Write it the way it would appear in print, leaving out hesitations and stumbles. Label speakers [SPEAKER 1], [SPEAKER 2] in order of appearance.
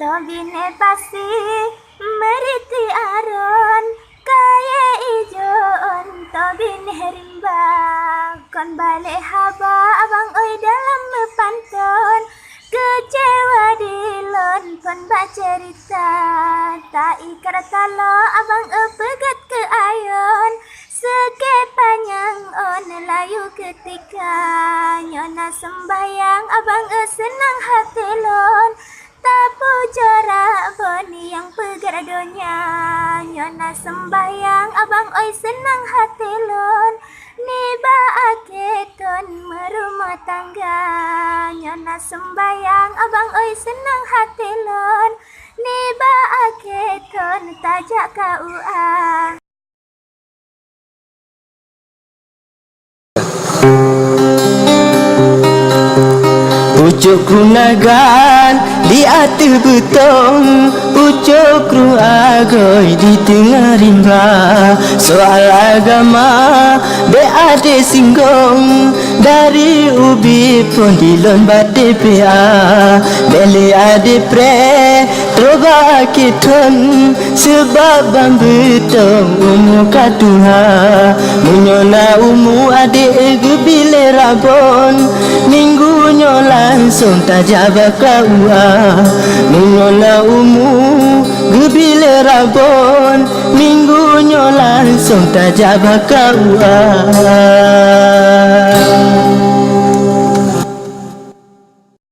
[SPEAKER 1] Tobine pasti meriti aron kaya ijon tobine rimba kon balik haba abang oi dalam pantun kecewa dilon kon bacerita tak ikar talo abang pegat ke ayon seke panjang on layu ketika nyona sembayang abang senang hati lon tapu jarak boni yang pegat donya nyona sembayang abang oi senang hati lon niba aketon merumah tangga nyona sembayang abang oi senang hati lon niba aketon tajak KUA.
[SPEAKER 2] Ucuk runagan di atas betong, ucuk ru agoi di tengah rimba. Soal agama be ade singgong dari ubi pun dilon bate PA. Beli ade pre troba kiton sebab bang betong umu katuha. Munyona umu ade gebile rabon minggu langsung tajaba KUA. Mengona umu gebile rabon minggu langsung tajaba KUA.